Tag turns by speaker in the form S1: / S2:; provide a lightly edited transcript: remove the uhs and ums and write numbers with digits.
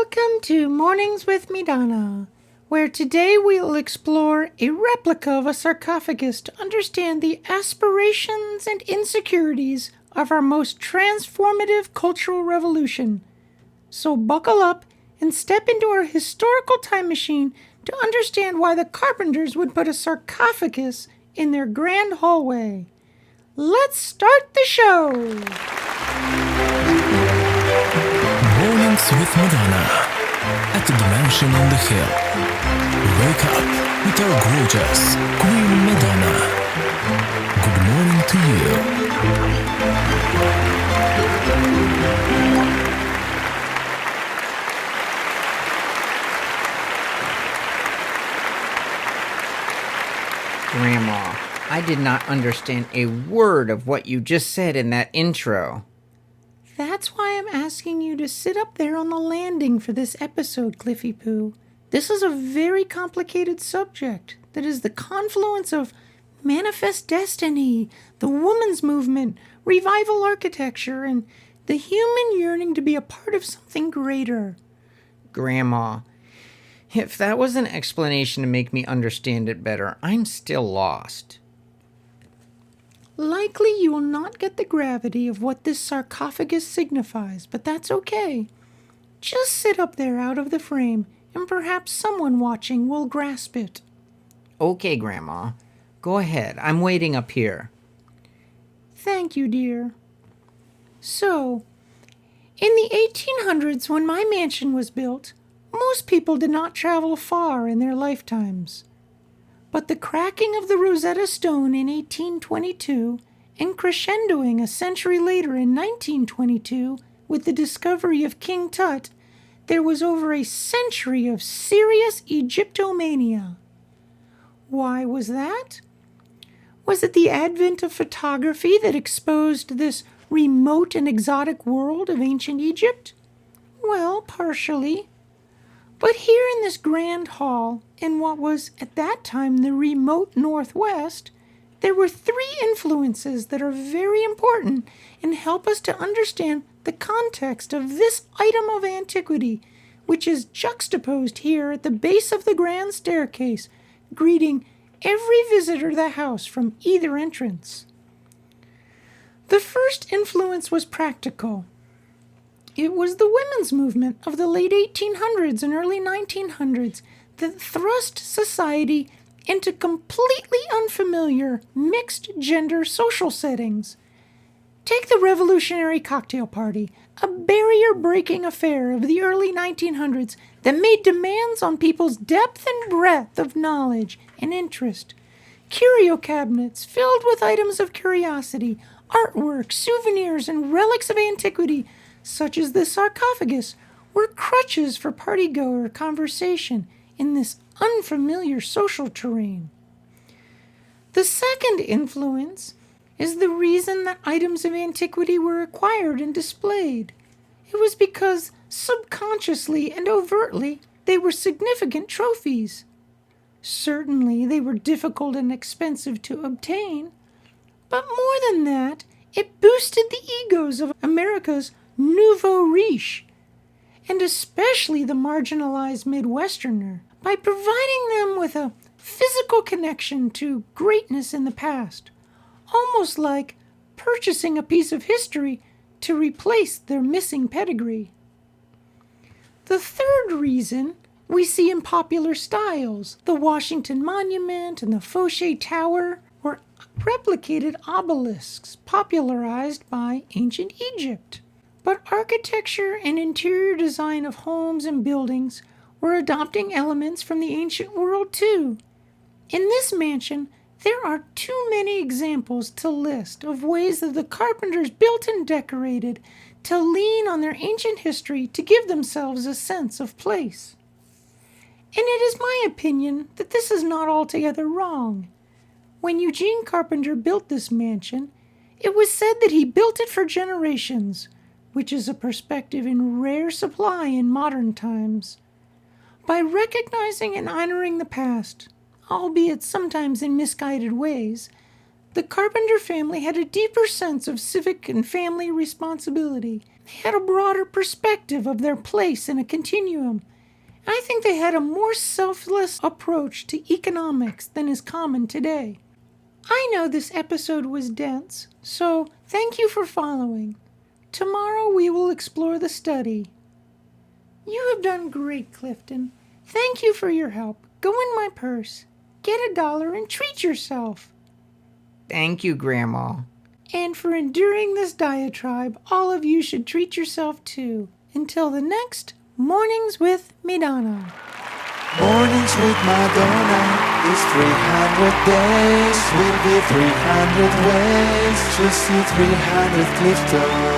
S1: Welcome to Mornings with Madonna, where today we'll explore a replica of a sarcophagus to understand the aspirations and insecurities of our most transformative cultural revolution. So buckle up and step into our historical time machine to understand why the Carpenters would put a sarcophagus in their grand hallway. Let's start the show!
S2: Mornings with Madonna at the Dimension on the Hill. Wake up with our gorgeous Queen Madonna. Good morning to you.
S3: Grandma, I did not understand a word of what you just said in that intro.
S1: That's why I'm asking you to sit up there on the landing for this episode, Cliffy Poo. This is a very complicated subject that is the confluence of manifest destiny, the woman's movement, revival architecture, and the human yearning to be a part of something greater.
S3: Grandma, if that was an explanation to make me understand it better, I'm still lost.
S1: Likely you will not get the gravity of what this sarcophagus signifies, but that's okay. Just sit up there out of the frame, and perhaps someone watching will grasp it.
S3: Okay, Grandma. Go ahead. I'm waiting up here.
S1: Thank you, dear. So, in the 1800s, when my mansion was built, most people did not travel far in their lifetimes. But the cracking of the Rosetta Stone in 1822 and crescendoing a century later in 1922 with the discovery of King Tut, there was over a century of serious Egyptomania. Why was that? Was it the advent of photography that exposed this remote and exotic world of ancient Egypt? Well, partially. But here in this grand hall, in what was at that time the remote Northwest, there were three influences that are very important and help us to understand the context of this item of antiquity, which is juxtaposed here at the base of the grand staircase, greeting every visitor to the house from either entrance. The first influence was practical. It was the women's movement of the late 1800s and early 1900s that thrust society into completely unfamiliar mixed-gender social settings. Take the revolutionary cocktail party, a barrier-breaking affair of the early 1900s that made demands on people's depth and breadth of knowledge and interest. Curio cabinets filled with items of curiosity, artwork, souvenirs, and relics of antiquity, such as the sarcophagus, were crutches for party-goer conversation in this unfamiliar social terrain. The second influence is the reason that items of antiquity were acquired and displayed. It was because, subconsciously and overtly, they were significant trophies. Certainly, they were difficult and expensive to obtain, but more than that, it boosted the egos of America's nouveau riche, and especially the marginalized Midwesterner, by providing them with a physical connection to greatness in the past, almost like purchasing a piece of history to replace their missing pedigree. The third reason we see in popular styles. The Washington Monument and the Fauché Tower were replicated obelisks popularized by ancient Egypt. But architecture and interior design of homes and buildings were adopting elements from the ancient world too. In this mansion, there are too many examples to list of ways that the Carpenters built and decorated to lean on their ancient history to give themselves a sense of place. And it is my opinion that this is not altogether wrong. When Eugene Carpenter built this mansion, it was said that he built it for generations, which is a perspective in rare supply in modern times. By recognizing and honoring the past, albeit sometimes in misguided ways, the Carpenter family had a deeper sense of civic and family responsibility They had a broader perspective of their place in a continuum. I think they had a more selfless approach to economics than is common today. I know this episode was dense, so thank you for following. Tomorrow we will explore the study. You have done great, Clifton. Thank you for your help. Go in my purse, get $1 and treat yourself.
S3: Thank you, Grandma.
S1: And for enduring this diatribe, all of you should treat yourself too. Until the next Mornings with Madonna.
S4: Mornings with Madonna is 300 days. Will be 300 ways to see 300 Clifton.